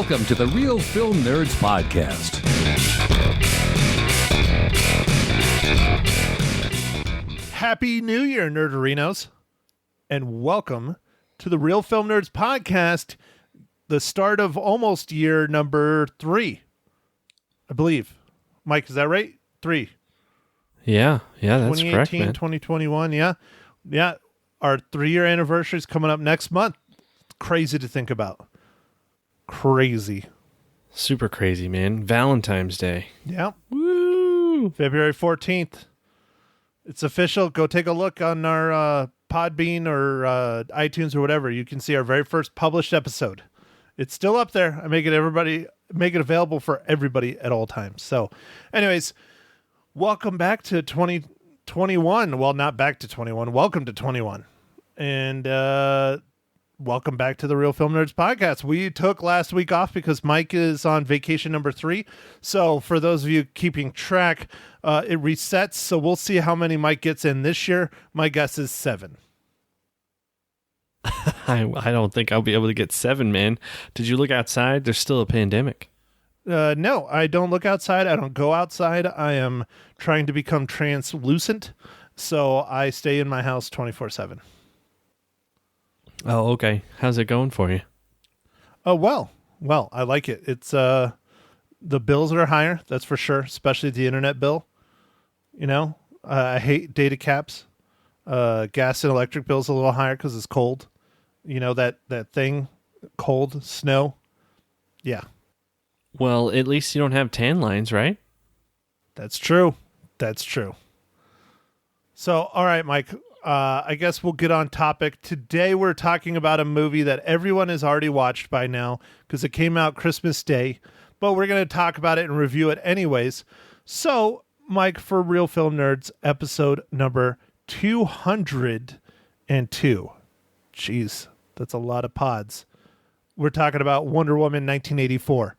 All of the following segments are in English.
Welcome to the Real Film Nerds Podcast. Happy New Year, Nerderinos, and welcome to the Real Film Nerds Podcast, the start of almost year number 3, I believe. Mike, is that right? 3. Yeah, that's correct, 2018, man. 2021, yeah. Our 3-year anniversary is coming up next month. Crazy to think about. Crazy. Super crazy, man. Valentine's Day. Yeah. Woo! February 14th. It's official. Go take a look on our Podbean or iTunes or whatever. You can see our very first published episode. It's still up there. I make it available for everybody at all times. So, anyways, welcome back to 2021. Well, not back to 21. Welcome to 21. And welcome back to the Real Film Nerds Podcast. We took last week off because Mike is on vacation number 3. So for those of you keeping track, it resets. So we'll see how many Mike gets in this year. My guess is 7. I don't think I'll be able to get 7, man. Did you look outside? There's still a pandemic. No, I don't look outside. I don't go outside. I am trying to become translucent. So I stay in my house 24/7. Oh, okay. How's it going for you? Oh, well, I like it. It's the bills are higher, that's for sure, especially the internet bill. You know, I hate data caps. Gas and electric bills a little higher because it's cold. You know, that thing, cold, snow. Yeah, Well, at least you don't have tan lines, right? that's true. So, all right, Mike, I guess we'll get on topic. Today we're talking about a movie that everyone has already watched by now because it came out Christmas Day, but we're going to talk about it and review it anyways. So, Mike, for Real Film Nerds, episode number 202. Jeez, that's a lot of pods. We're talking about Wonder Woman 1984,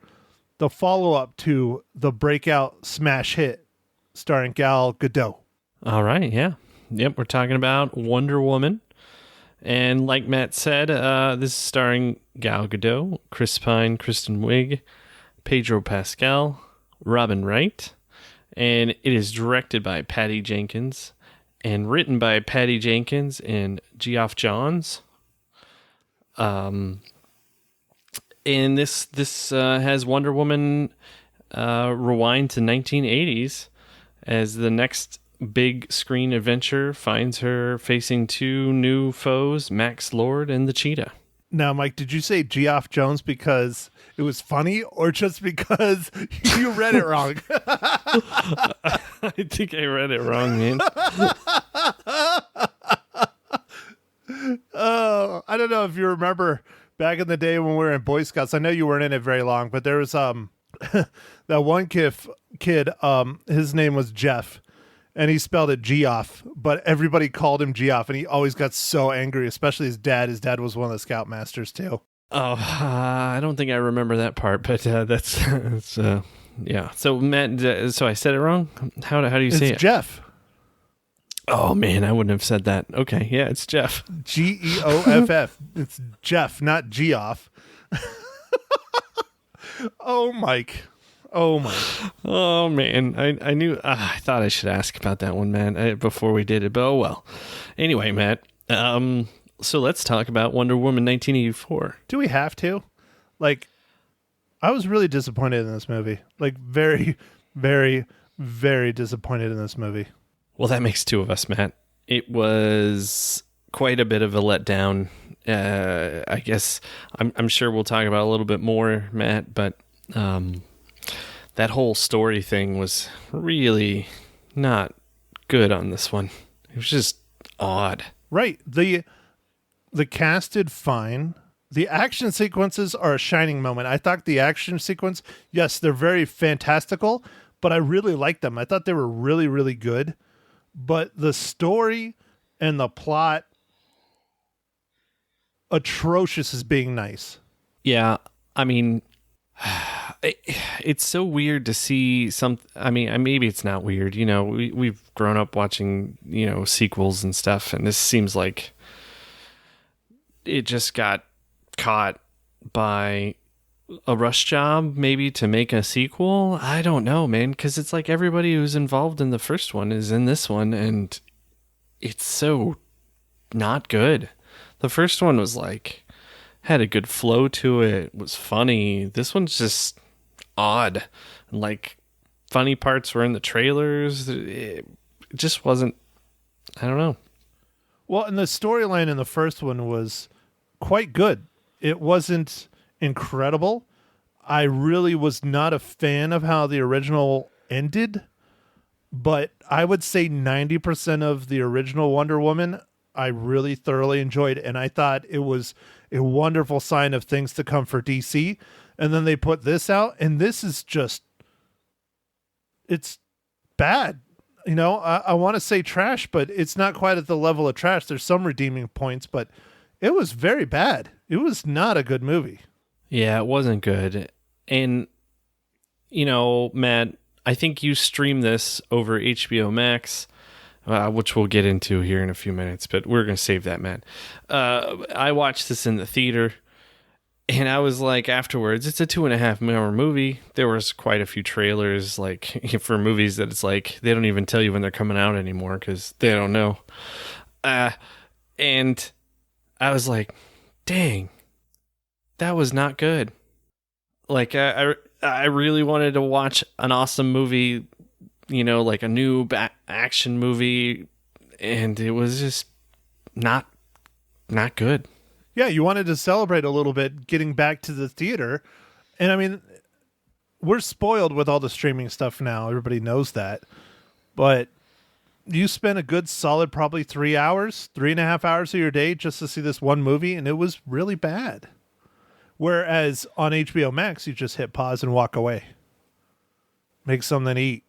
the follow-up to the breakout smash hit starring Gal Gadot. All right, yeah. Yep, we're talking about Wonder Woman. And like Matt said, this is starring Gal Gadot, Chris Pine, Kristen Wiig, Pedro Pascal, Robin Wright. And it is directed by Patty Jenkins and written by Patty Jenkins and Geoff Johns. And this has Wonder Woman rewind to 1980s as the next big screen adventure finds her facing 2 new foes, Max Lord and the Cheetah. Now, Mike, did you say Geoff Jones because it was funny or just because you read it wrong? I think I read it wrong, man. Oh, I don't know if you remember back in the day when we were in Boy Scouts. I know you weren't in it very long, but there was that one kid, his name was Jeff. And he spelled it Geoff, but everybody called him Geoff, and he always got so angry, especially his dad. His dad was one of the Scoutmasters, too. Oh, I don't think I remember that part, but that's yeah. So, Matt, so I said it wrong? How do you say it? It's Jeff. Oh, man, I wouldn't have said that. Okay, yeah, it's Jeff. Geoff. It's Jeff, not Geoff. Oh, Mike. Oh my! Oh man, I knew. I thought I should ask about that one, man, before we did it. But oh well. Anyway, Matt. So let's talk about Wonder Woman 1984. Do we have to? Like, I was really disappointed in this movie. Like, very, very, very disappointed in this movie. Well, that makes 2 of us, Matt. It was quite a bit of a letdown. I guess I'm sure we'll talk about it a little bit more, Matt. But that whole story thing was really not good on this one. It was just odd. Right. The cast did fine. The action sequences are a shining moment. I thought the action sequence, yes, they're very fantastical, but I really liked them. I thought they were really, really good. But the story and the plot, atrocious as being nice. Yeah, I mean, it's so weird to see some. I mean, maybe it's not weird. You know, we've grown up watching, sequels and stuff, and this seems like it just got caught by a rush job maybe to make a sequel. I don't know, man, because it's like everybody who's involved in the first one is in this one, and it's so not good. The first one was like had a good flow to it, was funny. This one's just odd. Like funny parts were in the trailers. It just wasn't. I don't know. Well, and the storyline in the first one was quite good. It wasn't incredible. I really was not a fan of how the original ended, but I would say 90% of the original Wonder Woman I really thoroughly enjoyed, and I thought it was a wonderful sign of things to come for DC. And then they put this out, and this is just, it's bad. You know, I want to say trash, but it's not quite at the level of trash. There's some redeeming points, but it was very bad. It was not a good movie. Yeah, it wasn't good. And, you know, Matt, I think you streamed this over HBO Max, which we'll get into here in a few minutes, but we're going to save that, Matt. I watched this in the theater, and I was like, afterwards, it's a 2.5-hour movie. There was quite a few trailers, like, for movies that it's like, they don't even tell you when they're coming out anymore because they don't know. And I was like, dang, that was not good. Like, I really wanted to watch an awesome movie, you know, like a new action movie, and it was just not good. Yeah, you wanted to celebrate a little bit getting back to the theater. And I mean, we're spoiled with all the streaming stuff now. Everybody knows that. But you spent a good solid probably 3.5 hours of your day just to see this one movie, and it was really bad. Whereas on HBO Max, you just hit pause and walk away. Make something to eat.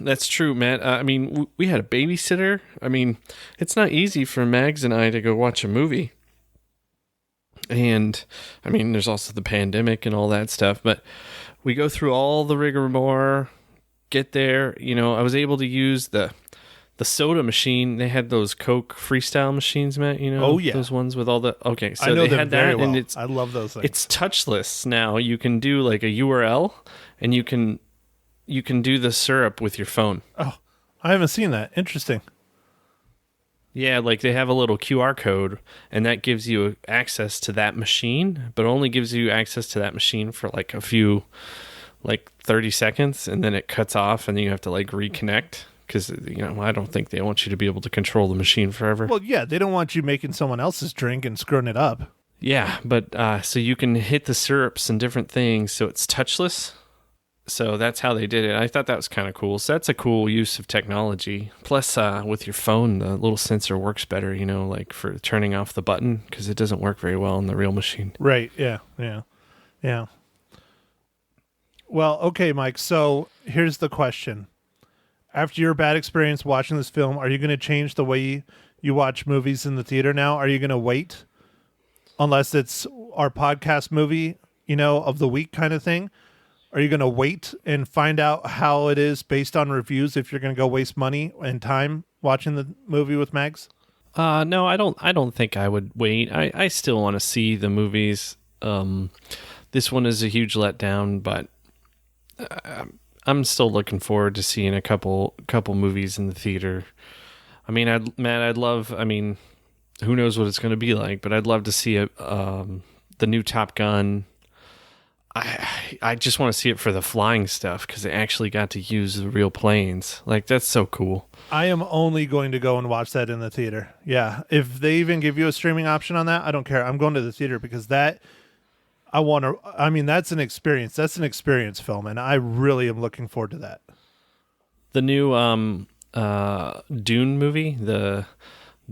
That's true, Matt. I mean, we had a babysitter. I mean, it's not easy for Mags and I to go watch a movie. And, I mean, there's also the pandemic and all that stuff. But we go through all the rigmarole, get there. You know, I was able to use the soda machine. They had those Coke Freestyle machines, Matt, you know? Oh, yeah. Those ones with all the... Okay, so I know they them had very that, well. and I love those things. it's touchless now. You can do like a URL, and you can do the syrup with your phone. Oh, I haven't seen that. Interesting. Yeah, like they have a little QR code, and that gives you access to that machine, but only gives you access to that machine for like a few, like 30 seconds, and then it cuts off, and then you have to like reconnect. Because, you know, I don't think they want you to be able to control the machine forever. Well, yeah, they don't want you making someone else's drink and screwing it up. Yeah, but so you can hit the syrups and different things, so it's touchless. So that's how they did it. I thought that was kind of cool. So that's a cool use of technology. Plus, with your phone, the little sensor works better, you know, like for turning off the button, because it doesn't work very well on the real machine. Right, yeah. Well, okay, Mike, so here's the question. After your bad experience watching this film, are you going to change the way you watch movies in the theater now? Are you going to wait, unless it's our podcast movie, you know, of the week kind of thing? Are you going to wait and find out how it is based on reviews if you're going to go waste money and time watching the movie with Mags? No, I don't think I would wait. I still want to see the movies. This one is a huge letdown, but I'm still looking forward to seeing a couple movies in the theater. I mean, I'd love. I mean, who knows what it's going to be like, but I'd love to see the new Top Gun. I just want to see it for the flying stuff, because they actually got to use the real planes. Like, that's so cool. I am only going to go and watch that in the theater. Yeah, if they even give you a streaming option on that, I don't care. I'm going to the theater because that. I mean, that's an experience. That's an experience film, and I really am looking forward to that. The new Dune movie, the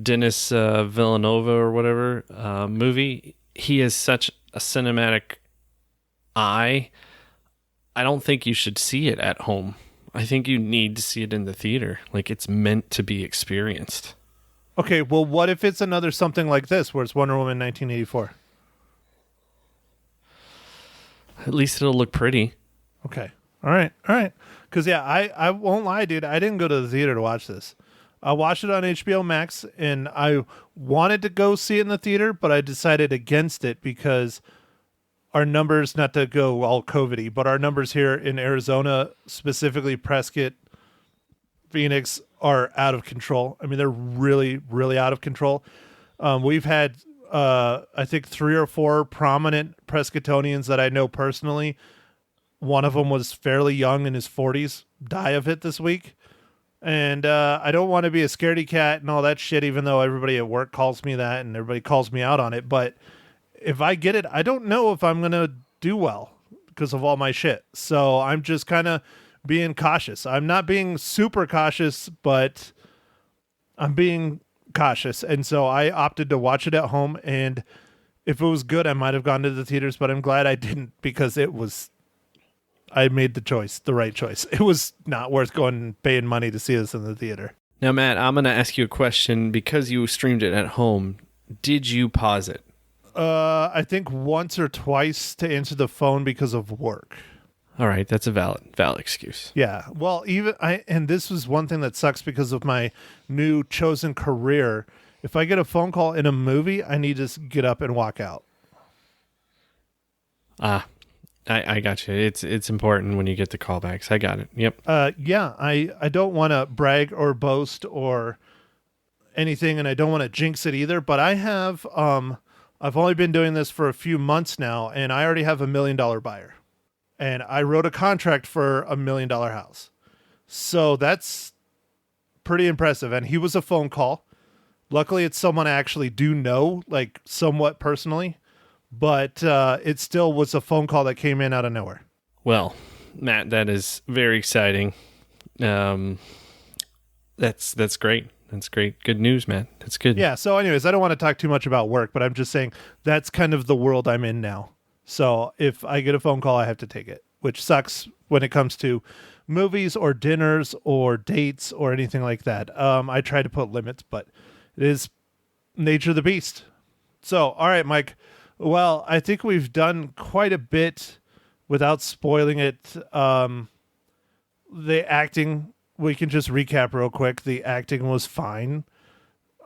Denis Villeneuve or whatever movie, he has such a cinematic eye. I don't think you should see it at home. I think you need to see it in the theater. Like, it's meant to be experienced. Okay, well, what if it's another something like this, where it's Wonder Woman 1984? At least it'll look pretty. Okay. All right. Because, yeah, I won't lie, dude. I didn't go to the theater to watch this. I watched it on HBO Max, and I wanted to go see it in the theater, but I decided against it because our numbers, not to go all COVID-y, but our numbers here in Arizona, specifically Prescott, Phoenix, are out of control. I mean, they're really, really out of control. We've had, I think, 3 or 4 prominent Prescottonians that I know personally. One of them was fairly young, in his 40s, die of it this week. And I don't want to be a scaredy cat and all that shit, even though everybody at work calls me that and everybody calls me out on it. But if I get it, I don't know if I'm going to do well because of all my shit. So I'm just kind of being cautious. I'm not being super cautious, but I'm being cautious. And so I opted to watch it at home. And if it was good, I might have gone to the theaters, but I'm glad I didn't, because I made the right choice. It was not worth going and paying money to see this in the theater. Now, Matt, I'm going to ask you a question. Because you streamed it at home, did you pause it? I think once or twice to answer the phone because of work. All right, that's a valid excuse. Yeah. Well, and this was one thing that sucks because of my new chosen career. If I get a phone call in a movie, I need to get up and walk out. I got you. It's important when you get the callbacks. I got it. Yep. Yeah, I don't want to brag or boast or anything, and I don't want to jinx it either, but I have I've only been doing this for a few months now, and I already have $1 million buyer. And I wrote a contract for $1 million house. So that's pretty impressive. And he was a phone call. Luckily, it's someone I actually do know, like somewhat personally. But it still was a phone call that came in out of nowhere. Well, Matt, that is very exciting. That's great. That's great. Good news, Matt. That's good. Yeah. So anyways, I don't want to talk too much about work, but I'm just saying that's kind of the world I'm in now. So if I get a phone call, I have to take it, which sucks when it comes to movies or dinners or dates or anything like that. I try to put limits, but it is nature of the beast. So, all right, Mike. Well, I think we've done quite a bit without spoiling it. The acting, we can just recap real quick. The acting was fine.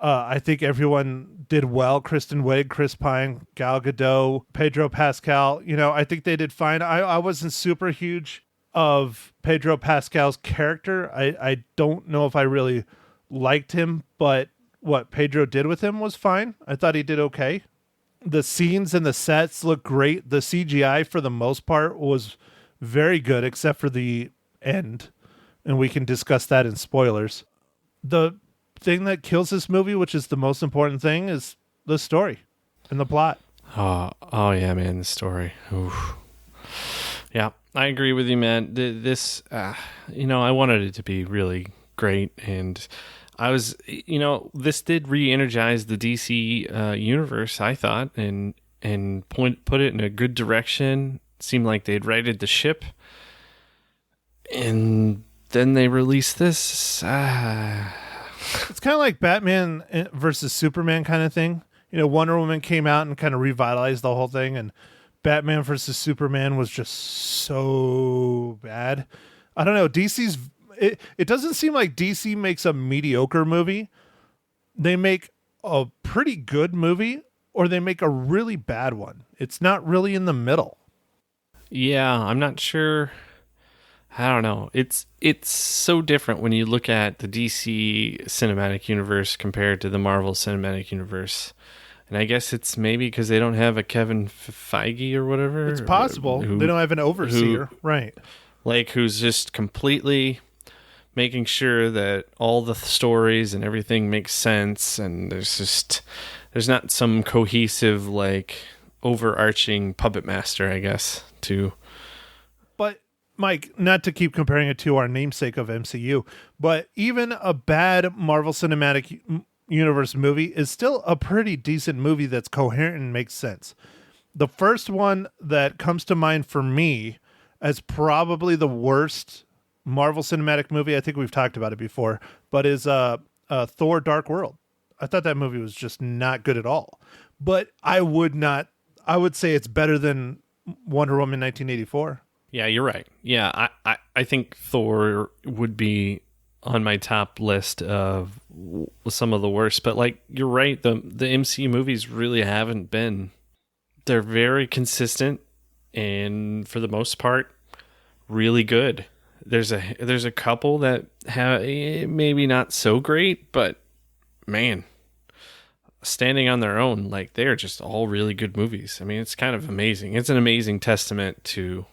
I think everyone did well. Kristen Wiig, Chris Pine, Gal Gadot, Pedro Pascal. I think they did fine. I wasn't super huge of Pedro Pascal's character. I don't know if I really liked him, but what Pedro did with him was fine. I thought he did okay. The scenes and the sets look great. The CGI, for the most part, was very good, except for the end. And we can discuss that in spoilers. The thing that kills this movie, which is the most important thing, is the story and the plot. Oh yeah, man, the story. Oof. Yeah, I agree with you, man. This, I wanted it to be really great, and I was, this did re-energize the DC universe, I thought, and put it in a good direction. It seemed like they'd righted the ship, and then they released this. It's kind of like Batman versus Superman kind of thing. Wonder Woman came out and kind of revitalized the whole thing, and Batman versus Superman was just so bad. I don't know. It doesn't seem like DC makes a mediocre movie. They make a pretty good movie, or they make a really bad one. It's not really in the middle. Yeah, I'm not sure. I don't know. It's so different when you look at the DC cinematic universe compared to the Marvel cinematic universe. And I guess it's maybe because they don't have a Kevin Feige or whatever. It's possible. They don't have an overseer. Right. Like, who's just completely making sure that all the stories and everything makes sense. And there's not some cohesive, like, overarching puppet master, I guess, to... But Mike, not to keep comparing it to our namesake of MCU, but even a bad Marvel Cinematic Universe movie is still a pretty decent movie that's coherent and makes sense. The first one that comes to mind for me as probably the worst Marvel Cinematic movie, I think we've talked about it before, but is Thor Dark World. I thought that movie was just not good at all. But I would say it's better than Wonder Woman 1984. Yeah, you're right. Yeah, I think Thor would be on my top list of some of the worst. But like, you're right, the MCU movies really haven't been. They're very consistent. and for the most part, really good. There's a couple that have maybe not so great, but man, standing on their own, like they're just all really good movies. I mean, it's kind of amazing. It's an amazing testament to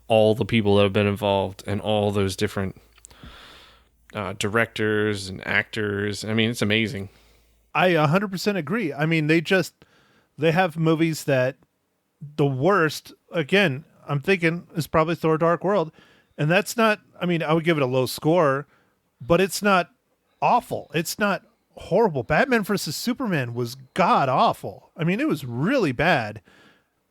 all the people that have been involved and all those different directors and actors. I mean, it's amazing. I 100% agree. I mean, they have movies that the worst, again, I'm thinking is probably Thor Dark World. And that's not, I mean, I would give it a low score, but it's not awful. It's not horrible. Batman versus Superman was god awful. I mean, it was really bad.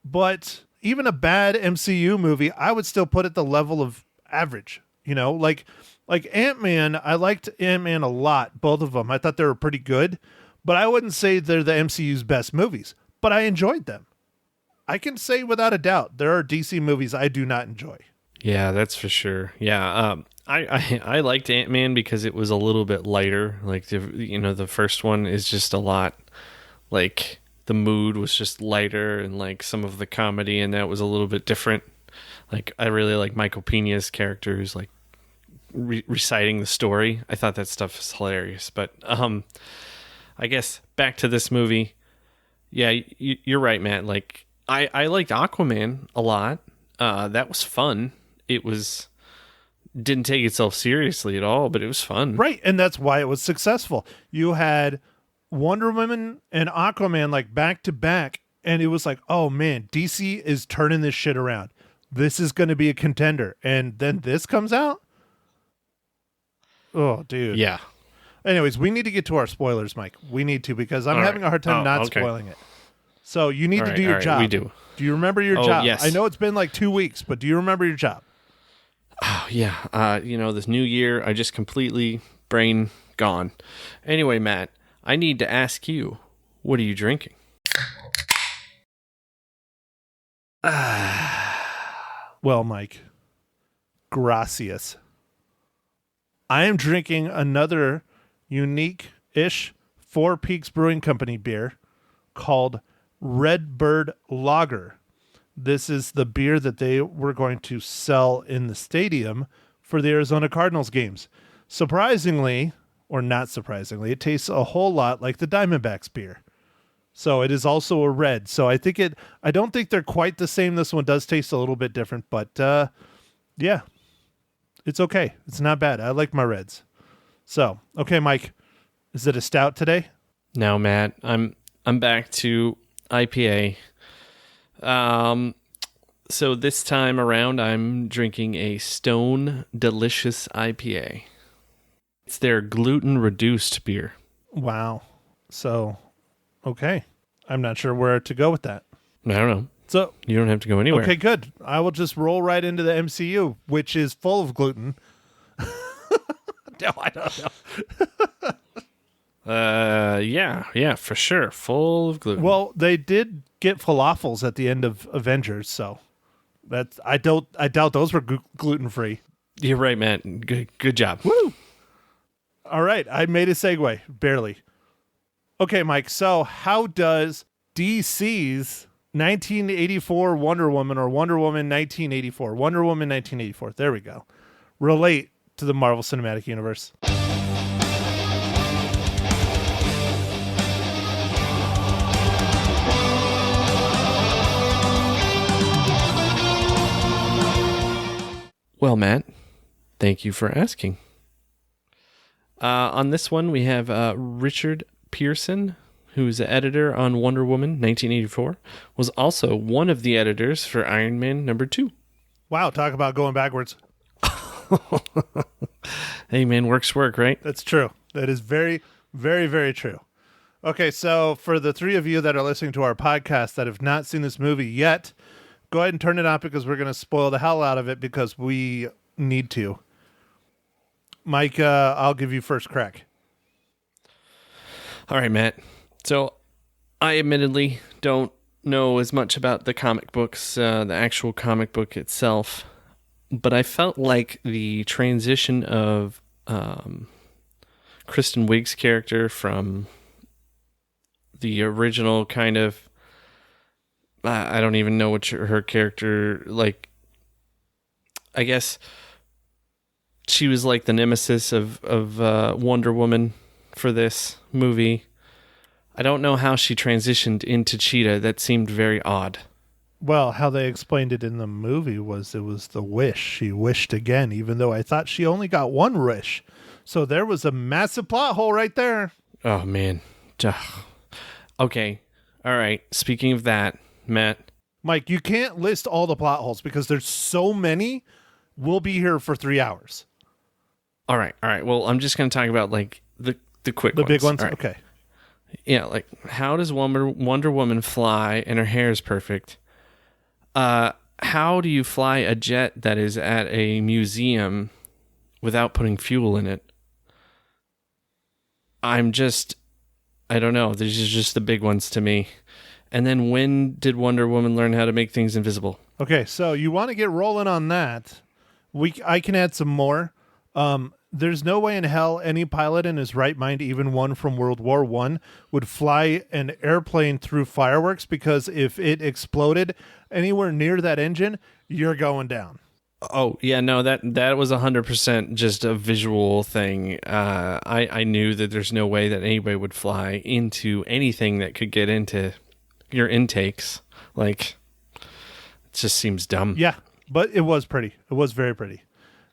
But even a bad MCU movie, I would still put it the level of average. You know, like Ant-Man, I liked Ant-Man a lot, both of them. I thought they were pretty good, but I wouldn't say they're the MCU's best movies, but I enjoyed them. I can say without a doubt, there are DC movies I do not enjoy. Yeah, that's for sure. Yeah, I liked Ant-Man because it was a little bit lighter. Like the first one is just a lot, like the mood was just lighter, and like some of the comedy in that was a little bit different. Like I really like Michael Pena's character, who's like reciting the story. I thought that stuff was hilarious. But I guess back to this movie. Yeah, you're right, Matt. Like I liked Aquaman a lot. That was fun. Didn't take itself seriously at all, but it was fun. Right, and that's why it was successful. You had Wonder Woman and Aquaman like back to back, and it was like, oh man, DC is turning this shit around. This is going to be a contender. And then this comes out? Oh, dude. Yeah. Anyways, we need to get to our spoilers, Mike. We need to, because I'm having a hard time spoiling it. So you need to do your job. We do. Do you remember your job? Yes. I know it's been like 2 weeks, but do you remember your job? Oh, yeah. This new year, I just completely brain gone. Anyway, Matt, I need to ask you, what are you drinking? Well, Mike, gracias. I am drinking another unique-ish Four Peaks Brewing Company beer called Red Bird Lager. This is the beer that they were going to sell in the stadium for the Arizona Cardinals games. Surprisingly, or not surprisingly, it tastes a whole lot like the Diamondbacks beer. So it is also a red. So I don't think they're quite the same. This one does taste a little bit different, but yeah, it's okay. It's not bad. I like my reds. So, okay, Mike, is it a stout today? No, Matt, I'm back to IPA. So this time around, I'm drinking a Stone Delicious IPA. It's their gluten-reduced beer. Wow. So, okay. I'm not sure where to go with that. I don't know. So you don't have to go anywhere. Okay, good. I will just roll right into the MCU, which is full of gluten. No, I don't know. Yeah, for sure. Full of gluten. Well, they did get falafels at the end of Avengers, so I doubt those were gluten free. You're right, man. Good job. Woo! All right, I made a segue, barely. Okay, Mike, so how does DC's 1984 Wonder Woman, or Wonder Woman 1984, there we go, relate to the Marvel Cinematic Universe? Well, Matt, thank you for asking. On this one, we have Richard Pearson, who's the editor on Wonder Woman 1984, was also one of the editors for Iron Man #2. Wow, talk about going backwards. Hey, man, work's work, right? That's true. That is very, very, very true. Okay, so for the three of you that are listening to our podcast that have not seen this movie yet, go ahead and turn it on, because we're going to spoil the hell out of it because we need to. Mike, I'll give you first crack. All right, Matt. So I admittedly don't know as much about the comic books, the actual comic book itself, but I felt like the transition of Kristen Wiig's character from the original kind of I don't even know what her character, like, I guess she was like the nemesis of Wonder Woman for this movie. I don't know how she transitioned into Cheetah. That seemed very odd. Well, how they explained it in the movie was it was the wish. She wished again, even though I thought she only got one wish. So there was a massive plot hole right there. Oh, man. Ugh. Okay. All right. Speaking of that, Matt. Mike, you can't list all the plot holes because there's so many. We'll be here for 3 hours. All right. Well, I'm just going to talk about like the quick The ones. big ones? All right. Okay. Yeah, like how does Wonder Woman fly and her hair is perfect? How do you fly a jet that is at a museum without putting fuel in it? I don't know. These are just the big ones to me. And then when did Wonder Woman learn how to make things invisible? Okay, so you want to get rolling on that. I can add some more. There's no way in hell any pilot in his right mind, even one from World War I, would fly an airplane through fireworks, because if it exploded anywhere near that engine, you're going down. Oh, yeah, no, that was 100% just a visual thing. I knew that there's no way that anybody would fly into anything that could get into your intakes. Like, it just seems dumb. Yeah, but it was pretty. It was very pretty.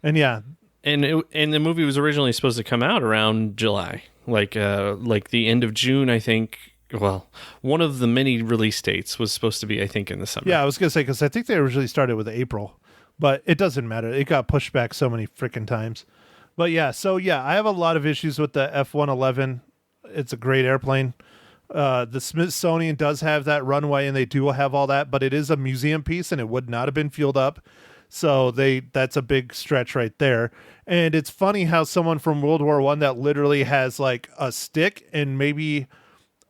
And yeah. And the movie was originally supposed to come out around July, like the end of June, I think. Well, one of the many release dates was supposed to be, I think, in the summer. Yeah, I was going to say, because I think they originally started with April, but it doesn't matter. It got pushed back so many freaking times. But yeah, so yeah, I have a lot of issues with the F-111. It's a great airplane. The Smithsonian does have that runway, and they do have all that, but it is a museum piece, and it would not have been fueled up. So that's a big stretch right there. And it's funny how someone from World War I that literally has like a stick and maybe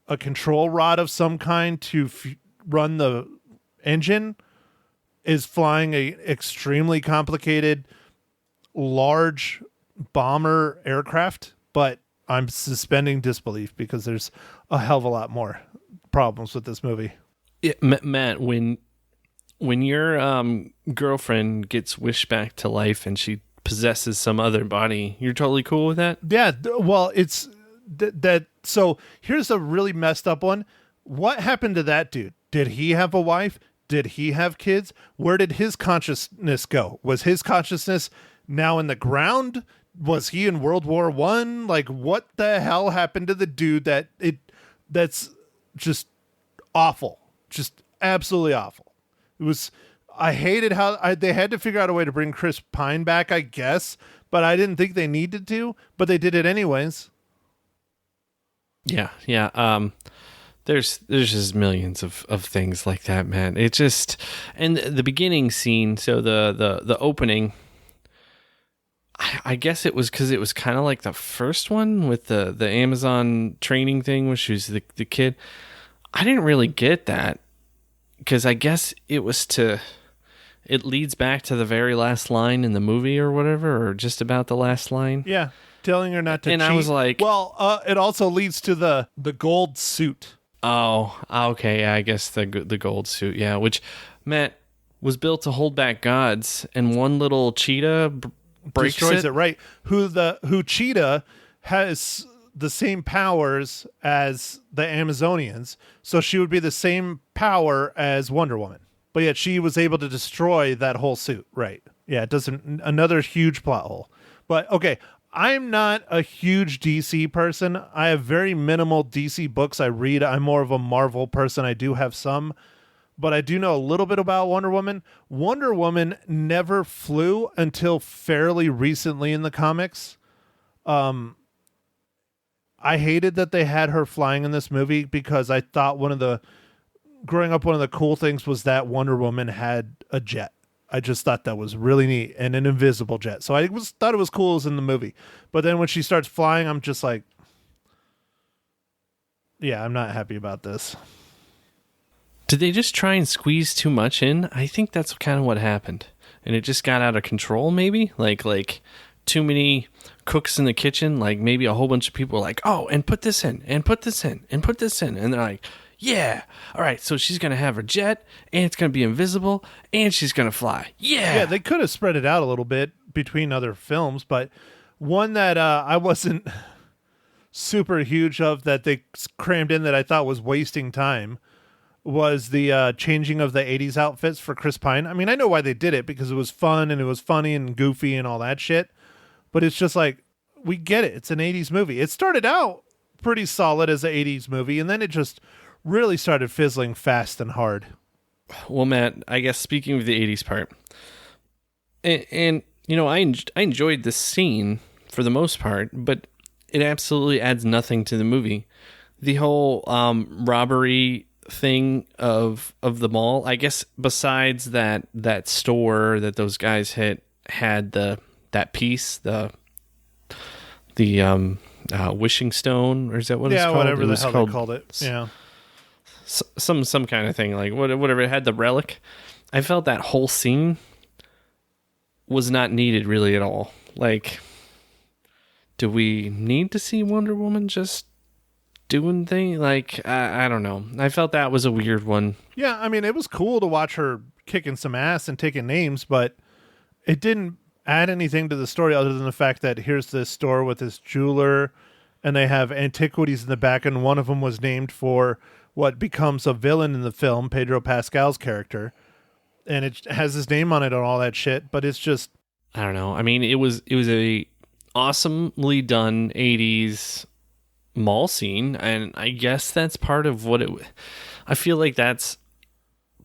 a control rod of some kind to run the engine is flying a extremely complicated, large bomber aircraft. But I'm suspending disbelief because there's a hell of a lot more problems with this movie. Yeah, Matt, when your girlfriend gets wished back to life and she possesses some other body, you're totally cool with that? Yeah, well, it's that. So here's a really messed up one. What happened to that dude? Did he have a wife? Did he have kids? Where did his consciousness go? Was his consciousness now in the ground? Was he in World War I? Like, what the hell happened to the dude that's just awful. Just absolutely awful. It was, I hated how they had to figure out a way to bring Chris Pine back, I guess, but I didn't think they needed to, but they did it anyways. Yeah. There's just millions of things like that, man. It just, and the beginning scene, so the opening, I guess it was because it was kind of like the first one with the Amazon training thing, where she was the kid. I didn't really get that, because I guess it leads back to the very last line in the movie or whatever, or just about the last line. Yeah, telling her not to and cheat. I was like, well, it also leads to the gold suit. Oh, okay. Yeah, I guess the gold suit. Yeah, which, Matt, was built to hold back gods, and one little cheetah breaks destroys it. Right? Who Cheetah has the same powers as the Amazonians, so she would be the same power as Wonder Woman, but yet she was able to destroy that whole suit. Right? Yeah, it doesn't. Another huge plot hole. But okay. I'm not a huge DC person. I have very minimal DC books I read. I'm more of a Marvel person. I do have some, but I do know a little bit about Wonder Woman. Wonder Woman never flew until fairly recently in the comics. I hated that they had her flying in this movie, because I thought growing up, one of the cool things was that Wonder Woman had a jet. I just thought that was really neat, and an invisible jet. So I thought it was cool as in the movie. But then when she starts flying, I'm just like, yeah, I'm not happy about this. Did they just try and squeeze too much in? I think that's kind of what happened. And it just got out of control, maybe? Like too many cooks in the kitchen. Like maybe a whole bunch of people were like, oh, and put this in, and put this in, and put this in. And they're like, Yeah. All right. So she's going to have her jet, and it's going to be invisible, and she's going to fly. Yeah. Yeah, they could have spread it out a little bit between other films, but one that I wasn't super huge of that they crammed in that I thought was wasting time was the changing of the 80s outfits for Chris Pine. I mean, I know why they did it because it was fun and it was funny and goofy and all that shit, but it's just like, we get it. It's an 80s movie. It started out pretty solid as an 80s movie, and then it just really started fizzling fast and hard. Well, Matt, I guess speaking of the 80s part, and you know, I enjoyed this scene for the most part, but it absolutely adds nothing to the movie. The whole robbery thing of the mall, I guess, besides that store that those guys had that piece, the wishing stone, or is that what it's called? Yeah, whatever it the was hell they called it. Yeah. Some kind of thing, like whatever, it had the relic. I felt that whole scene was not needed really at all. Like, do we need to see Wonder Woman just doing things? Like, I don't know. I felt that was a weird one. Yeah, I mean, it was cool to watch her kicking some ass and taking names, but it didn't add anything to the story other than the fact that here's this store with this jeweler, and they have antiquities in the back, and one of them was named for what becomes a villain in the film, Pedro Pascal's character, and it has his name on it and all that shit, but it's just, I don't know. I mean, it was a awesomely done 80s mall scene, and I guess that's part of what it, I feel like that's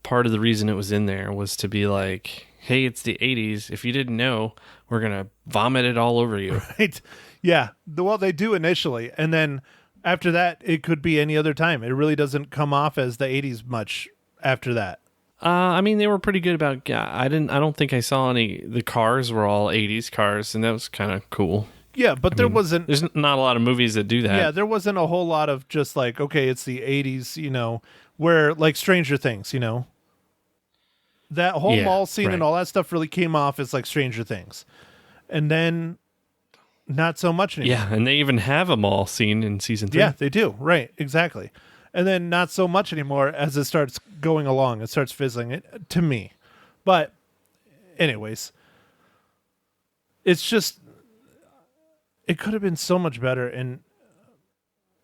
part of the reason it was in there, was to be like, hey, it's the 80s. If you didn't know, we're going to vomit it all over you. right? Yeah, well, they do initially, and then after that, it could be any other time. It really doesn't come off as the 80s much after that. I mean, they were pretty good about. I don't think I saw any. The cars were all 80s cars, and that was kind of cool. Yeah, but wasn't. There's not a lot of movies that do that. Yeah, there wasn't a whole lot of just like, okay, it's the 80s, you know, where like Stranger Things, you know, that whole mall scene right. and all that stuff really came off as like Stranger Things, and then not so much anymore. Yeah, and they even have a mall scene in season 3. Yeah, they do. Right, exactly. And then not so much anymore as it starts going along. It starts fizzling it to me. But anyways, it's just, it could have been so much better. And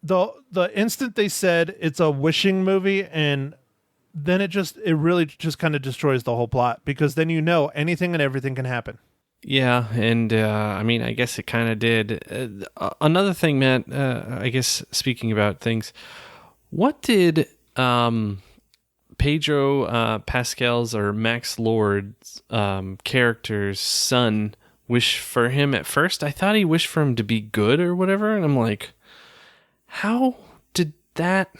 the instant they said it's a wishing movie, and then it really just kind of destroys the whole plot, because then you know anything and everything can happen. Yeah, and I mean, I guess it kind of did. Another thing, Matt, I guess speaking about things, what did Pedro Pascal's or Max Lord's character's son wish for him at first? I thought he wished for him to be good or whatever, and I'm like, how did that...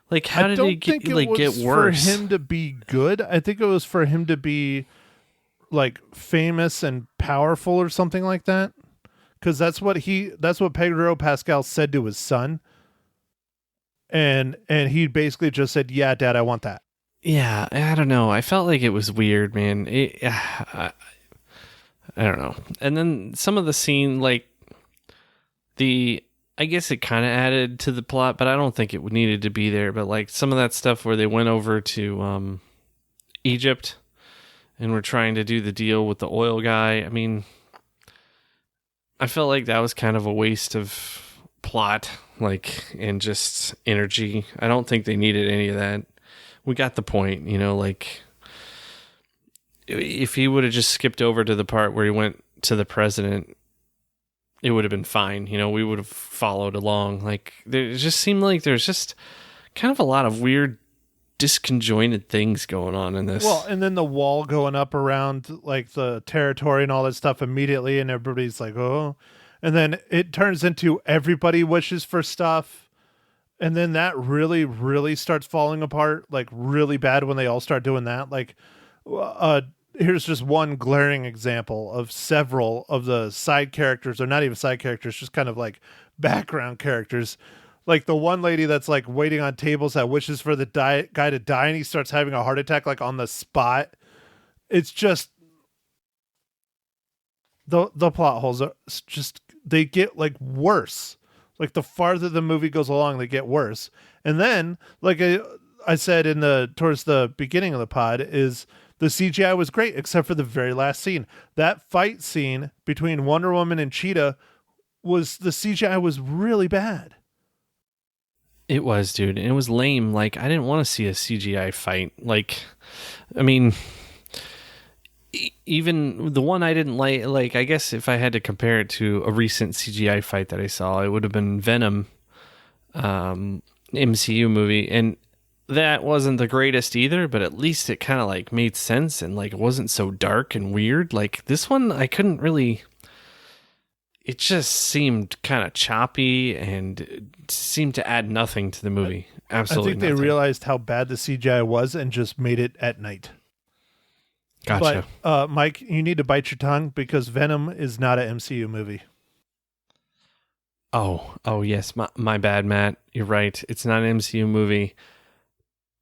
Like, how did it get worse? For him to be good. I think it was for him to be like famous and powerful or something like that. Because that's what Pedro Pascal said to his son. And he basically just said, "Yeah, Dad, I want that." Yeah, I don't know. I felt like it was weird, man. I don't know. And then some of the scene, like I guess it kind of added to the plot, but I don't think it needed to be there. But like some of that stuff where they went over to Egypt and were trying to do the deal with the oil guy. I mean, I felt like that was kind of a waste of plot, like, and just energy. I don't think they needed any of that. We got the point, you know, like if he would have just skipped over to the part where he went to the president, it would have been fine. You know, we would have followed along. Like, it just seemed like there's just kind of a lot of weird, disconjointed things going on in this. Well, and then the wall going up around like the territory and all that stuff immediately, and everybody's like, oh. And then it turns into everybody wishes for stuff. And then that really, really starts falling apart, like really bad when they all start doing that. Like, here's just one glaring example of several of the side characters, or not even side characters, just kind of like background characters. Like the one lady that's like waiting on tables that wishes for the guy to die, and he starts having a heart attack like on the spot. It's just the plot holes are just, they get like worse. Like the farther the movie goes along, they get worse. And then, like I said towards the beginning of the pod, is the CGI was great except for the very last scene. That fight scene between Wonder Woman and Cheetah the CGI was really bad. It was, dude. And it was lame. Like, I didn't want to see a CGI fight. Like, I mean, even the one I didn't like, I guess if I had to compare it to a recent CGI fight that I saw, it would have been Venom, MCU movie. And that wasn't the greatest either, but at least it kind of like made sense and like it wasn't so dark and weird. Like this one, I couldn't really. It just seemed kind of choppy and seemed to add nothing to the movie. Absolutely, I think they realized how bad the CGI was and just made it at night. Gotcha. But Mike, you need to bite your tongue because Venom is not an MCU movie. Oh yes, my bad, Matt. You're right. It's not an MCU movie,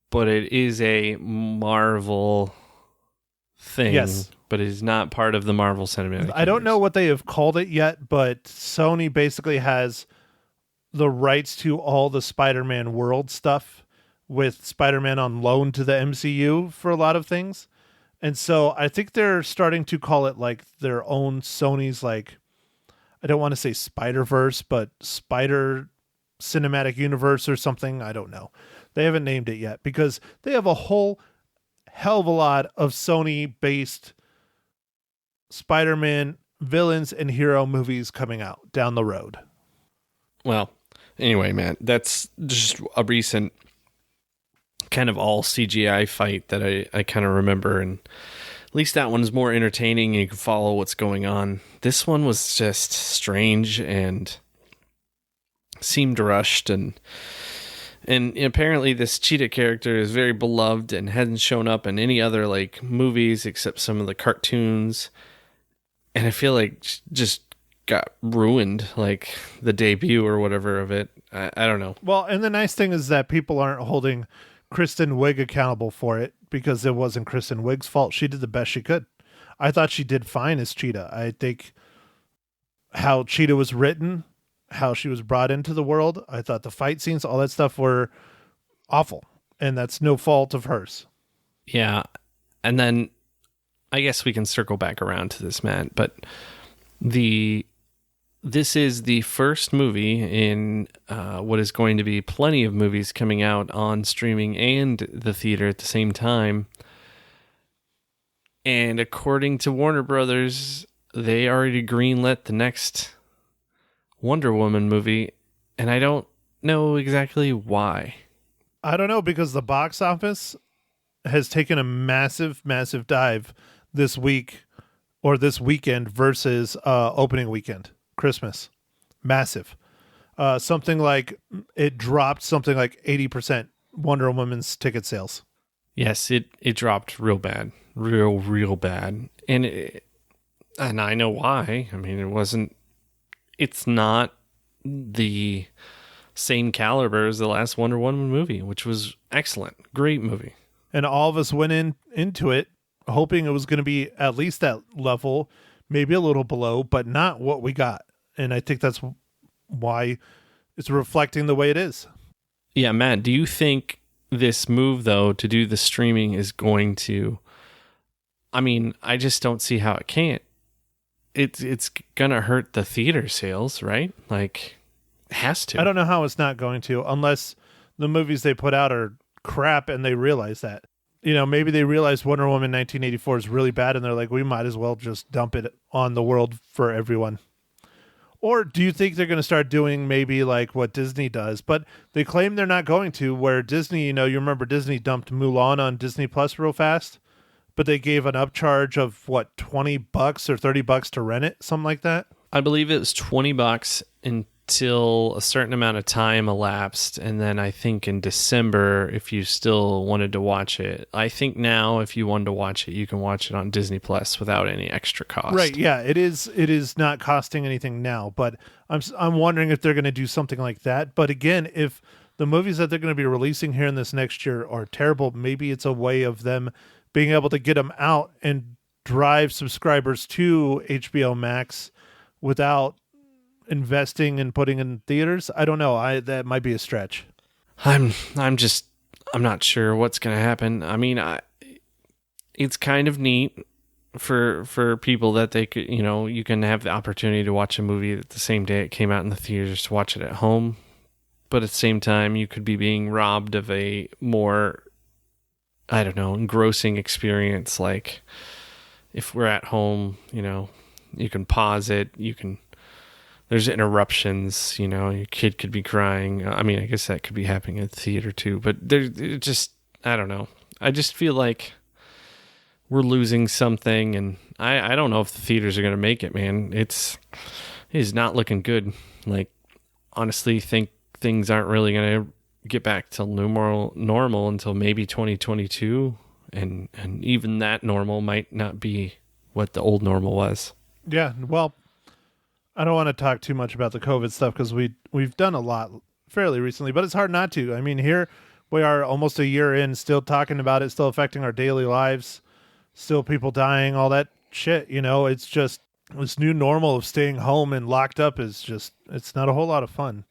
but it is a Marvel thing. Yes. But it is not part of the Marvel Cinematic I don't know what they have called it yet, but Sony basically has the rights to all the Spider-Man world stuff, with Spider-Man on loan to the MCU for a lot of things. And so I think they're starting to call it like their own Sony's, like, I don't want to say Spider-Verse, but Spider Cinematic Universe or something. I don't know. They haven't named it yet because they have a whole hell of a lot of Sony-based Spider-Man villains and hero movies coming out down the road. Well, anyway, man, that's just a recent kind of all CGI fight that I kind of remember, and at least that one's more entertaining and you can follow what's going on. This one was just strange and seemed rushed, and apparently this Cheetah character is very beloved and hasn't shown up in any other like movies except some of the cartoons. And I feel like just got ruined, like the debut or whatever of it. I don't know. Well, and the nice thing is that people aren't holding Kristen Wiig accountable for it because it wasn't Kristen Wiig's fault. She did the best she could. I thought she did fine as Cheetah. I think how Cheetah was written, how she was brought into the world, I thought the fight scenes, all that stuff were awful. And that's no fault of hers. Yeah. And then I guess we can circle back around to this, Matt, but this is the first movie in what is going to be plenty of movies coming out on streaming and the theater at the same time. And according to Warner Brothers, they already greenlit the next Wonder Woman movie, and I don't know exactly why. I don't know, because the box office has taken a massive, massive dive this week or this weekend versus opening weekend, Christmas. Massive. Something like it dropped something like 80% Wonder Woman's ticket sales. Yes, it dropped real bad. Real bad. And I know why. I mean, it's not the same caliber as the last Wonder Woman movie, which was excellent. Great movie. And all of us went into it hoping it was going to be at least that level, maybe a little below, but not what we got. And I think that's why it's reflecting the way it is. Yeah, Matt, do you think this move, though, to do the streaming is going to... I mean, I just don't see how it can't. It's going to hurt the theater sales, right? Like, it has to. I don't know how it's not going to, unless the movies they put out are crap and they realize that. You know, maybe they realized Wonder Woman 1984 is really bad and they're like, we might as well just dump it on the world for everyone. Or do you think they're going to start doing maybe like what Disney does? But they claim they're not going to, where Disney, you remember Disney dumped Mulan on Disney Plus real fast, but they gave an upcharge of what, $20 or $30 to rent it, something like that. I believe it was $20 until a certain amount of time elapsed, and then I think in December, if you still wanted to watch it, I think now if you wanted to watch it, you can watch it on Disney Plus without any extra cost. Right? Yeah, it is not costing anything now, but I'm wondering if they're going to do something like that. But again, if the movies that they're going to be releasing here in this next year are terrible, maybe it's a way of them being able to get them out and drive subscribers to HBO Max without investing and putting in theaters. I don't know. That might be a stretch. I'm not sure what's going to happen. I mean, it's kind of neat for people that they could, you can have the opportunity to watch a movie at the same day it came out in the theaters to watch it at home. But at the same time, you could be being robbed of a more, I don't know, engrossing experience. Like if we're at home, you can pause it. There's interruptions, your kid could be crying. I mean, I guess that could be happening at the theater too, but I don't know. I just feel like we're losing something, and I don't know if the theaters are going to make it, man. It is not looking good. Like, honestly, think things aren't really going to get back to normal until maybe 2022, and even that normal might not be what the old normal was. Yeah, well, I don't want to talk too much about the COVID stuff because we've done a lot fairly recently, but it's hard not to. I mean, here we are almost a year in, still talking about it, still affecting our daily lives, still people dying, all that shit. It's just this new normal of staying home and locked up is just, it's not a whole lot of fun.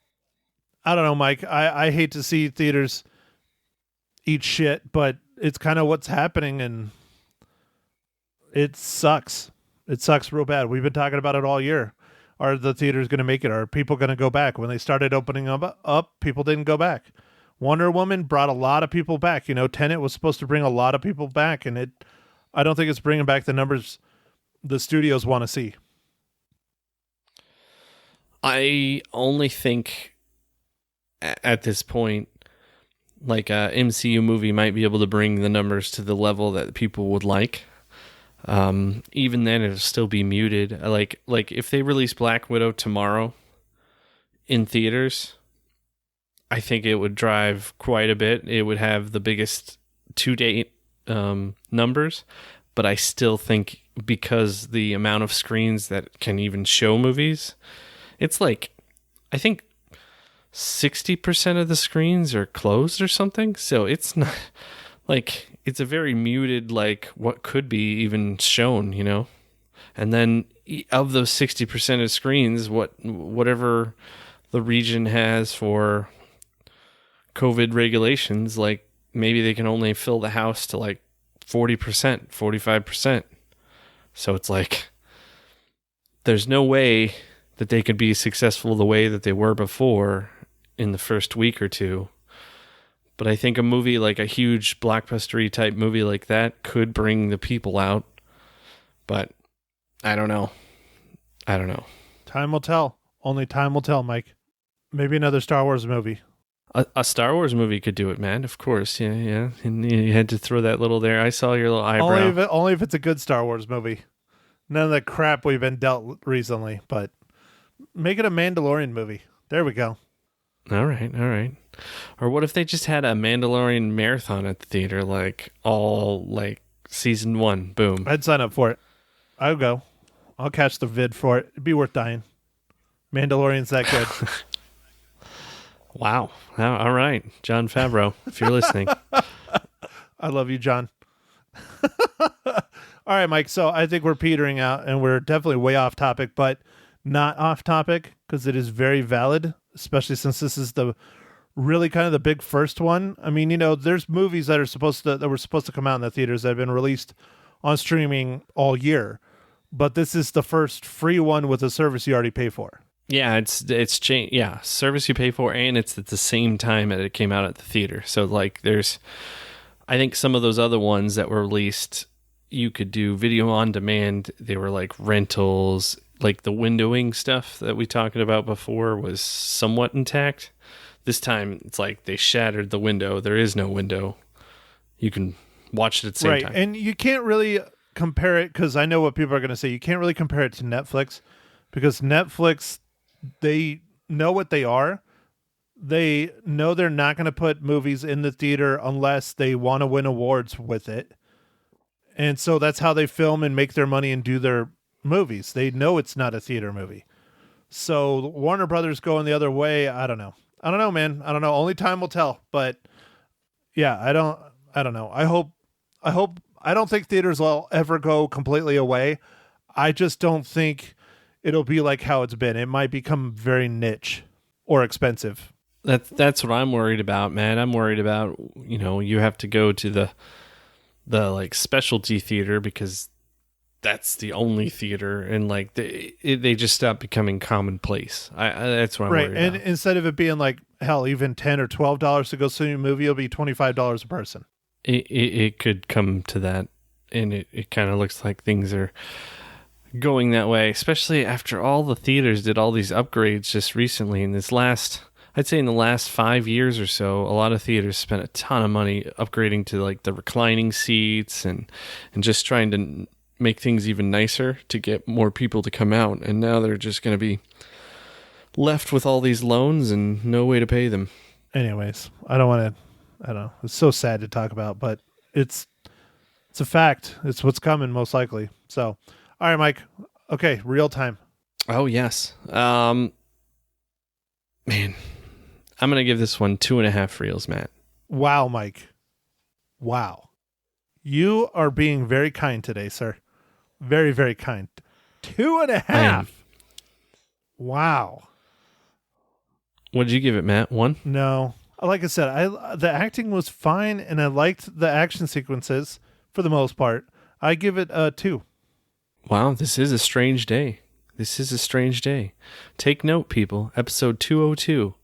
I don't know, Mike. I hate to see theaters eat shit, but it's kind of what's happening, and it sucks. It sucks real bad. We've been talking about it all year. Are the theaters going to make it? Are people going to go back? When they started opening up, people didn't go back. Wonder Woman brought a lot of people back. Tenet was supposed to bring a lot of people back, and I don't think it's bringing back the numbers the studios want to see. I only think at this point, like a MCU movie might be able to bring the numbers to the level that people would like. Even then it'll still be muted. Like if they release Black Widow tomorrow in theaters, I think it would drive quite a bit. It would have the biggest to date numbers, but I still think because the amount of screens that can even show movies, it's like, I think 60% of the screens are closed or something. So it's not like, it's a very muted, like what could be even shown, and then of those 60% of screens, whatever the region has for COVID regulations, like maybe they can only fill the house to like 40%, 45%. So it's like, there's no way that they could be successful the way that they were before in the first week or two. But I think a movie like a huge blockbuster type movie like that could bring the people out. But I don't know. Time will tell. Only time will tell, Mike. Maybe another Star Wars movie. A Star Wars movie could do it, man. Of course. Yeah. And you had to throw that little there. I saw your little eyebrow. Only if it's a good Star Wars movie. None of the crap we've been dealt recently. But make it a Mandalorian movie. There we go. All right. Or what if they just had a Mandalorian marathon at the theater, like all like season 1? Boom. I'd sign up for it. I'll go. I'll catch the vid for it. It'd be worth dying. Mandalorian's that good. Wow. All right. Jon Favreau, if you're listening. I love you, John. All right, Mike. So I think we're petering out, and we're definitely way off topic, but not off topic because it is very valid, especially since this is the really kind of the big first one. I mean, there's movies that were supposed to come out in the theaters that have been released on streaming all year, but this is the first free one with a service you already pay for. Yeah, it's changed. Yeah, service you pay for, and it's at the same time that it came out at the theater. So like, I think some of those other ones that were released, you could do video on demand. They were like rentals, like the windowing stuff that we talked about before was somewhat intact. This time, it's like they shattered the window. There is no window. You can watch it at the same time. And you can't really compare it, because I know what people are going to say. You can't really compare it to Netflix, because Netflix, they know what they are. They know they're not going to put movies in the theater unless they want to win awards with it. And so that's how they film and make their money and do their movies. They know it's not a theater movie. So Warner Brothers going the other way, I don't know, man. I don't know. Only time will tell. But yeah, I don't know. I don't think theaters will ever go completely away. I just don't think it'll be like how it's been. It might become very niche or expensive. That's what I'm worried about, man. I'm worried about, you have to go to the like specialty theater because that's the only theater, and like they just stop becoming commonplace. That's what I'm worried And about. instead of it being like hell, even $10 or $12 to go see a movie, it'll be $25 a person. It could come to that, and it kind of looks like things are going that way, especially after all the theaters did all these upgrades just recently in I'd say in the last 5 years or so. A lot of theaters spent a ton of money upgrading to like the reclining seats and just trying to make things even nicer to get more people to come out. And now they're just going to be left with all these loans and no way to pay them. Anyways, I don't know. It's so sad to talk about, but it's a fact. It's what's coming most likely. So, all right, Mike. Okay, real time. Oh, yes. Man, I'm going to give this one 2.5 reels, Matt. Wow, Mike. Wow. You are being very kind today, sir. Very, very kind. 2.5. Wow. What did you give it, Matt? 1? No. Like I said, the acting was fine, and I liked the action sequences for the most part. I give it a 2. Wow, this is a strange day. This is a strange day. Take note, people. Episode 202.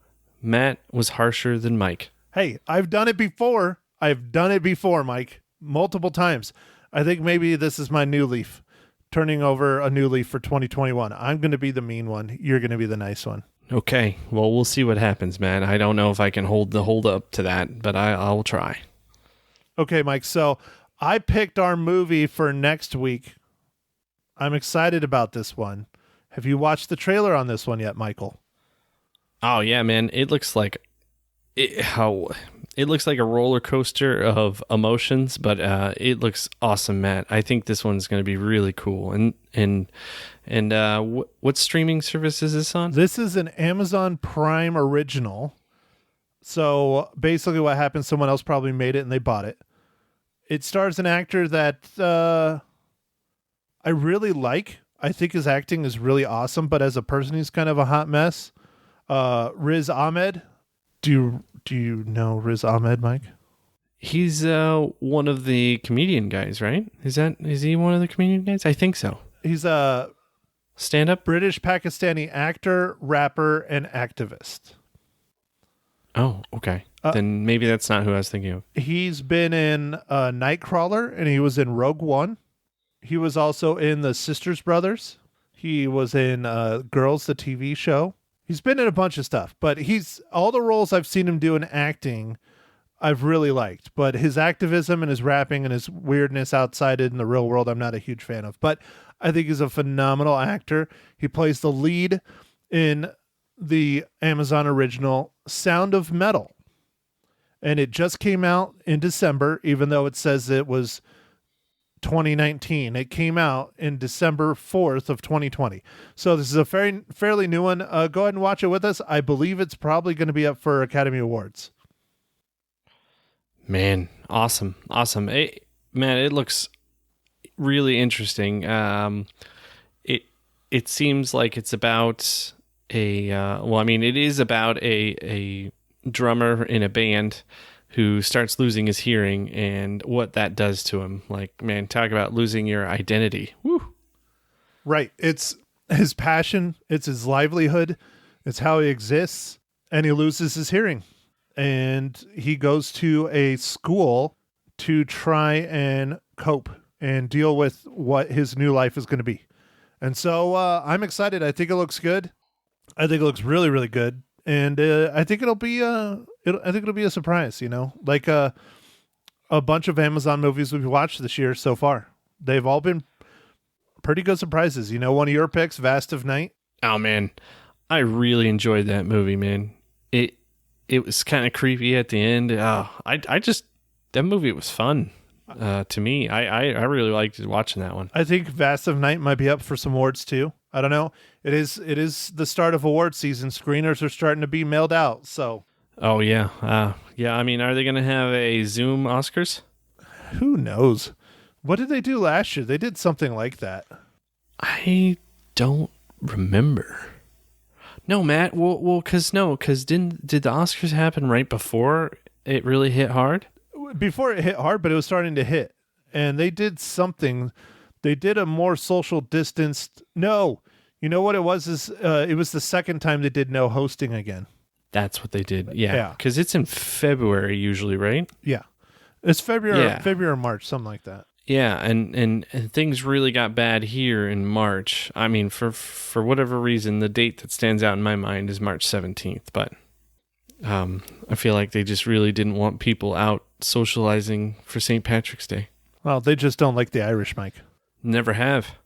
Matt was harsher than Mike. Hey, I've done it before. Mike. Multiple times. I think maybe this is my new leaf. Turning over a new leaf for 2021. I'm going to be the mean one. You're going to be the nice one. Okay, well, we'll see what happens, man. I don't know if I can hold up to that, but I'll try. Okay, Mike. So I picked our movie for next week. I'm excited about this one. Have you watched the trailer on this one yet, Michael? Oh yeah, man! It looks like it looks like a roller coaster of emotions, but it looks awesome, Matt. I think this one's going to be really cool. And what streaming service is this on? This is an Amazon Prime original. So basically, what happened? Someone else probably made it and they bought it. It stars an actor that I really like. I think his acting is really awesome, but as a person, he's kind of a hot mess. Riz Ahmed. Do you know Riz Ahmed, Mike? He's one of the comedian guys, right? Is he one of the comedian guys? I think so. He's a stand-up British Pakistani actor, rapper, and activist. Oh, okay. Then maybe that's not who I was thinking of. He's been in Nightcrawler, and he was in Rogue One. He was also in The Sisters Brothers. He was in Girls, the TV show. He's been in a bunch of stuff, but all the roles I've seen him do in acting, I've really liked. But his activism and his rapping and his weirdness outside in the real world, I'm not a huge fan of. But I think he's a phenomenal actor. He plays the lead in the Amazon original Sound of Metal. And it just came out in December, even though it says it was 2019. It came out in December 4th of 2020. So this is a fairly new one. Go ahead and watch it with us. I believe it's probably going to be up for Academy Awards. Man, awesome. It looks really interesting. It seems like it's about it is about a drummer in a band who starts losing his hearing and what that does to him. Like, man, talk about losing your identity. Woo. Right. It's his passion. It's his livelihood. It's how he exists. And he loses his hearing. And he goes to a school to try and cope and deal with what his new life is going to be. And so I'm excited. I think it looks good. I think it looks really, really good. And I think it'll be a surprise, like a bunch of Amazon movies we've watched this year so far. They've all been pretty good surprises. One of your picks, Vast of Night. Oh man, I really enjoyed that movie, man. It was kind of creepy at the end. That movie was fun to me. I really liked watching that one. I think Vast of Night might be up for some awards too. I don't know. It is the start of award season. Screeners are starting to be mailed out. So. Oh yeah, yeah. I mean, are they going to have a Zoom Oscars? Who knows? What did they do last year? They did something like that. I don't remember. No, Matt. Well, because did the Oscars happen right before it really hit hard? Before it hit hard, but it was starting to hit. And they did something. They did a more social distanced. No, you know what it was? It was the second time they did no hosting again. That's what they did. Yeah. Because it's in February usually, right? Yeah. It's February or March, something like that. Yeah, and things really got bad here in March. I mean, for whatever reason, the date that stands out in my mind is March 17th. But I feel like they just really didn't want people out socializing for St. Patrick's Day. Well, they just don't like the Irish, Mike. Never have.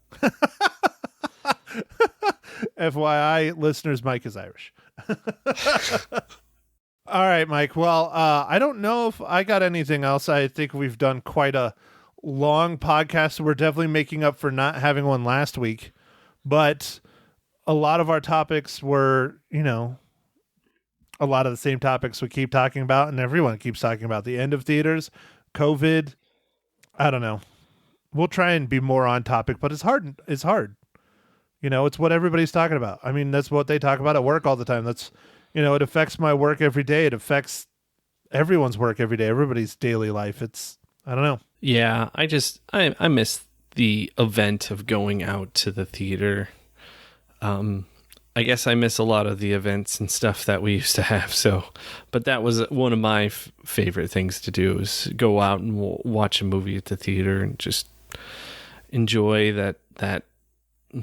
FYI, listeners, Mike is Irish. All right, Mike. Well, I don't know if I got anything else. I think we've done quite a long podcast. We're definitely making up for not having one last week. But a lot of our topics were, a lot of the same topics we keep talking about, and everyone keeps talking about. The end of theaters, COVID. I don't know. We'll try and be more on topic, but it's hard. It's hard. It's what everybody's talking about. I mean, that's what they talk about at work all the time. That's, it affects my work every day. It affects everyone's work every day, everybody's daily life. I don't know. Yeah, I miss the event of going out to the theater. I guess I miss a lot of the events and stuff that we used to have. But that was one of my favorite things to do, is go out and watch a movie at the theater and just enjoy that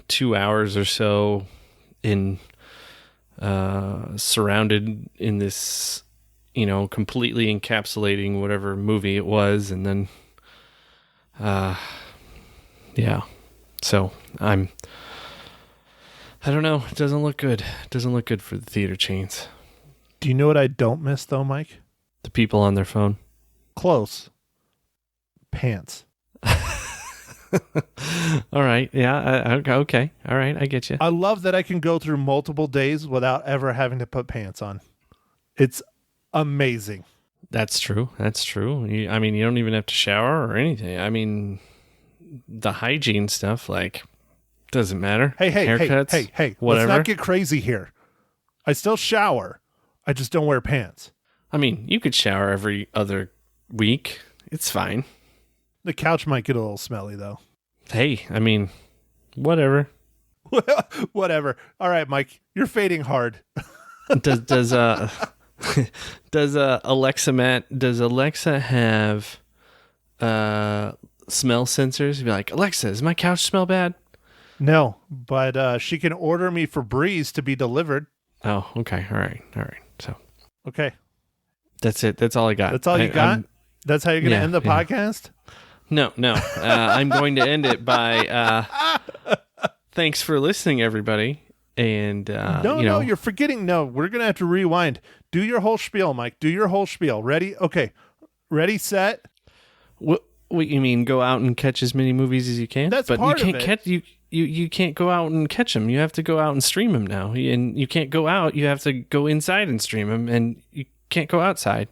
2 hours or so in surrounded in this, completely encapsulating whatever movie it was. And then, so I don't know. It doesn't look good. It doesn't look good for the theater chains. Do you know what I don't miss though, Mike? The people on their phone. Close. Pants. All right. Yeah. Okay. All right. I get you. I love that I can go through multiple days without ever having to put pants on. It's amazing. That's true. You don't even have to shower or anything. I mean, the hygiene stuff, doesn't matter. Hey, haircuts, hey. whatever. Let's not get crazy here. I still shower. I just don't wear pants. I mean, you could shower every other week. It's fine. The couch might get a little smelly, though. Hey, I mean, whatever. Whatever. All right, Mike, you're fading hard. Does Alexa have smell sensors? You'd be like, Alexa, does my couch smell bad? No, but she can order me Febreze to be delivered. Oh, okay. All right. So, okay. That's it. That's all I got. That's all you got? That's how you're going to end the podcast? No. I'm going to end it by thanks for listening, everybody. And no, you're forgetting. No, we're going to have to rewind. Do your whole spiel, Mike. Do your whole spiel. Ready? Okay. Ready, set. What you mean? Go out and catch as many movies as you can? That's but part you can't of it. catch you can't go out and catch them. You have to go out and stream them now. And you can't go out. You have to go inside and stream them, and you can't go outside.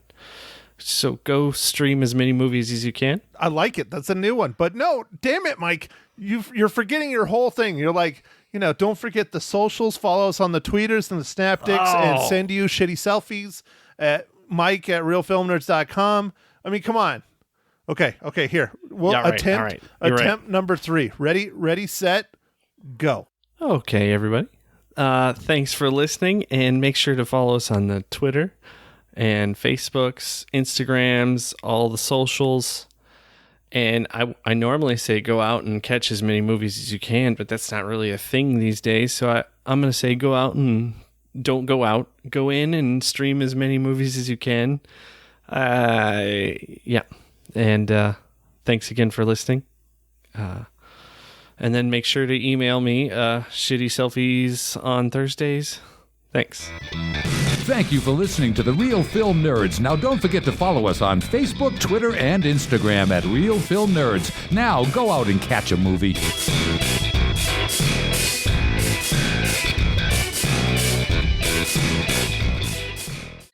So go stream as many movies as you can. I like it. That's a new one. But no, damn it, Mike. You're forgetting your whole thing. You're like, don't forget the socials. Follow us on the tweeters and the snapdicks and send you shitty selfies at mike@realfilmnerds.com. I mean, come on. Okay, here. We'll attempt number 3. Ready, set, go. Okay, everybody. Thanks for listening, and make sure to follow us on the Twitter and Facebooks, Instagrams, all the socials. And I normally say go out and catch as many movies as you can, but that's not really a thing these days. So I'm going to say go out and don't go out. Go in and stream as many movies as you can. Yeah. And thanks again for listening. And then make sure to email me shitty selfies on Thursdays. Thanks. Thank you for listening to The Real Film Nerds. Now don't forget to follow us on Facebook, Twitter, and Instagram at Real Film Nerds. Now go out and catch a movie.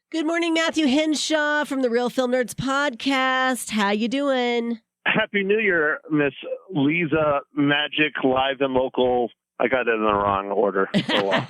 Good morning, Matthew Henshaw from the Real Film Nerds podcast. How you doing? Happy New Year, Miss Lisa Magic, live and local I got it in the wrong order. Oh, well.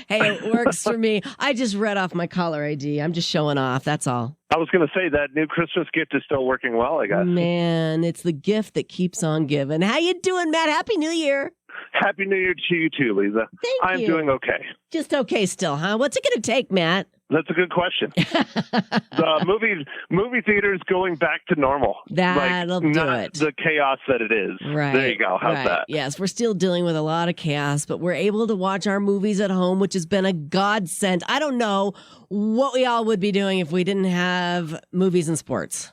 Hey, it works for me. I just read off my caller ID. I'm just showing off. That's all. I was going to say that new Christmas gift is still working well, I guess. Man, it's the gift that keeps on giving. How you doing, Matt? Happy New Year. Happy New Year to you too, Lisa. Thank I'm you. Doing okay. Just okay still, huh? What's it going to take, Matt? That's a good question. The movie theaters going back to normal. That'll do not it. The chaos that it is. Right. There you go. How's right. that? Yes, we're still dealing with a lot of chaos, but we're able to watch our movies at home, which has been a godsend. I don't know what we all would be doing if we didn't have movies and sports.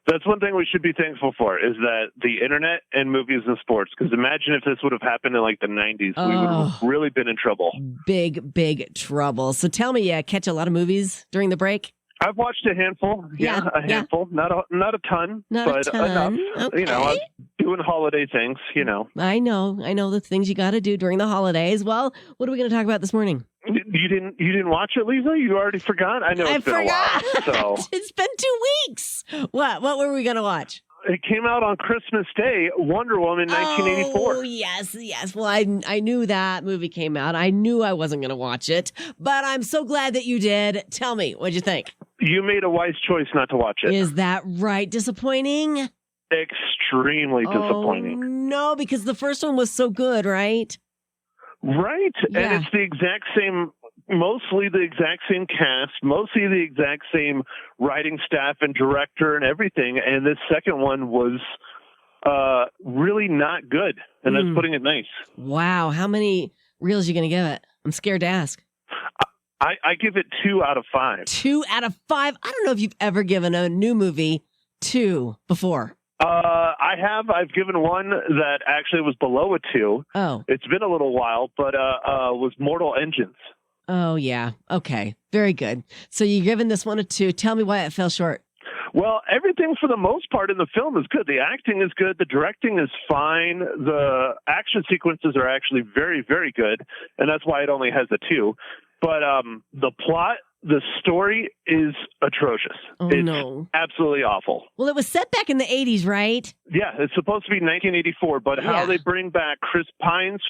That's one thing we should be thankful for is that the internet and movies and sports. Because imagine if this would have happened in like the 90s, we would have really been in trouble. Big trouble. So tell me, catch a lot of movies during the break? I've watched a handful. Yeah, a handful. Not a ton, but enough. Okay. You know, I'm doing holiday things, you know. I know the things you got to do during the holidays. Well, what are we going to talk about this morning? You didn't watch it, Lisa? You already forgot? I know it's been a while. So It's been 2 weeks. What were we going to watch? it came out on Christmas Day, Wonder Woman 1984. Oh, yes. Well, I knew that movie came out. I knew I wasn't going to watch it, but I'm so glad that you did. Tell me, what'd you think? You made a wise choice not to watch it. Is that right? Disappointing? Extremely disappointing. Oh, no, because the first one was so good, right? Right. Yeah. And it's the exact same, mostly the exact same cast, mostly the exact same writing staff and director and everything. And this second one was really not good. And that's putting it nice. Wow. How many reels are you going to give it? I'm scared to ask. I give it 2 out of 5. 2 out of 5? I don't know if you've ever given a new movie 2 before. I have. I've given one that actually was below a 2. Oh. It's been a little while, but was Mortal Engines. Oh, yeah. Okay. Very good. So you're giving this one a 2. Tell me why it fell short. Well, everything for the most part in the film is good. The acting is good. The directing is fine. The action sequences are actually very, very good. And that's why it only has a 2. But the plot, the story is atrocious. Oh, it's no. absolutely awful. Well, it was set back in the 80s, right? Yeah, it's supposed to be 1984, but how they bring back Chris Pine's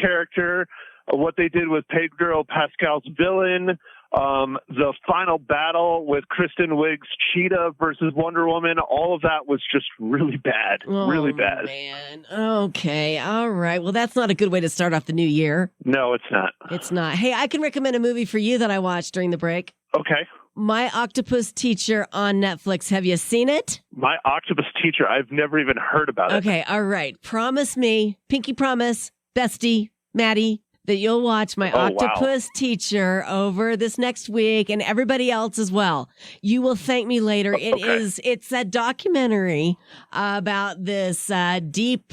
character, what they did with Pedro Pascal's villain, the final battle with Kristen Wiig's Cheetah versus Wonder Woman, all of that was just really bad. Really bad. Man. Okay. All right. Well, that's not a good way to start off the new year. No, it's not. It's not. Hey, I can recommend a movie for you that I watched during the break. Okay. My Octopus Teacher on Netflix. Have you seen it? My Octopus Teacher. I've never even heard about it. Okay. All right. Promise me, pinky promise, bestie, Maddie, that you'll watch My Octopus Teacher over this next week and everybody else as well. You will thank me later. It's a documentary about this deep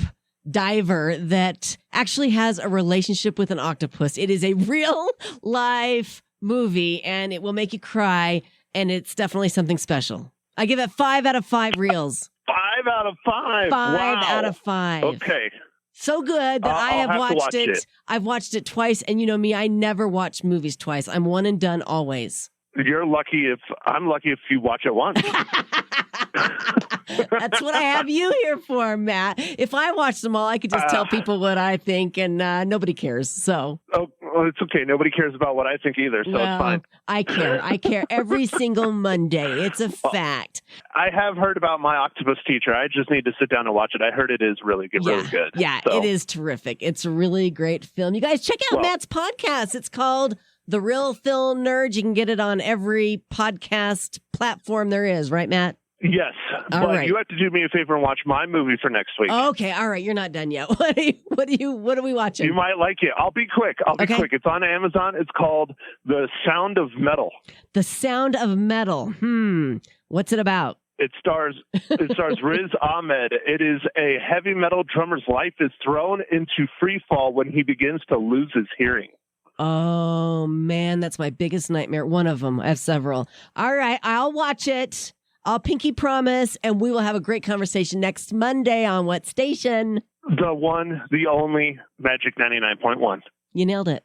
diver that actually has a relationship with an octopus. It is a real life movie and it will make you cry. And it's definitely something special. I give it 5 out of 5 reels. 5 out of 5. 5 out of 5. Okay. So good that I have watched it. I've watched it twice, and you know me, I never watch movies twice. I'm one and done always. I'm lucky if you watch it once. That's what I have you here for, Matt. If I watch them all, I could just tell people what I think, and nobody cares. So. Oh, well, it's okay. Nobody cares about what I think either, so it's fine. I care every single Monday. It's a fact. I have heard about My Octopus Teacher. I just need to sit down and watch it. I heard it is really good. Really good. Yeah, so. It is terrific. It's a really great film. You guys check out Matt's podcast. It's called The Real Film Nerds. You can get it on every podcast platform there is, right, Matt? Yes, but you have to do me a favor and watch my movie for next week. Okay, all right. You're not done yet. What are we watching? You might like it. I'll be quick. Quick. It's on Amazon. It's called The Sound of Metal. The Sound of Metal. What's it about? It stars Riz Ahmed. It is a heavy metal drummer's life is thrown into free fall when he begins to lose his hearing. Oh, man, that's my biggest nightmare. One of them. I have several. All right, I'll watch it. I'll pinky promise, and we will have a great conversation next Monday on what station? The one, the only, Magic 99.1. You nailed it.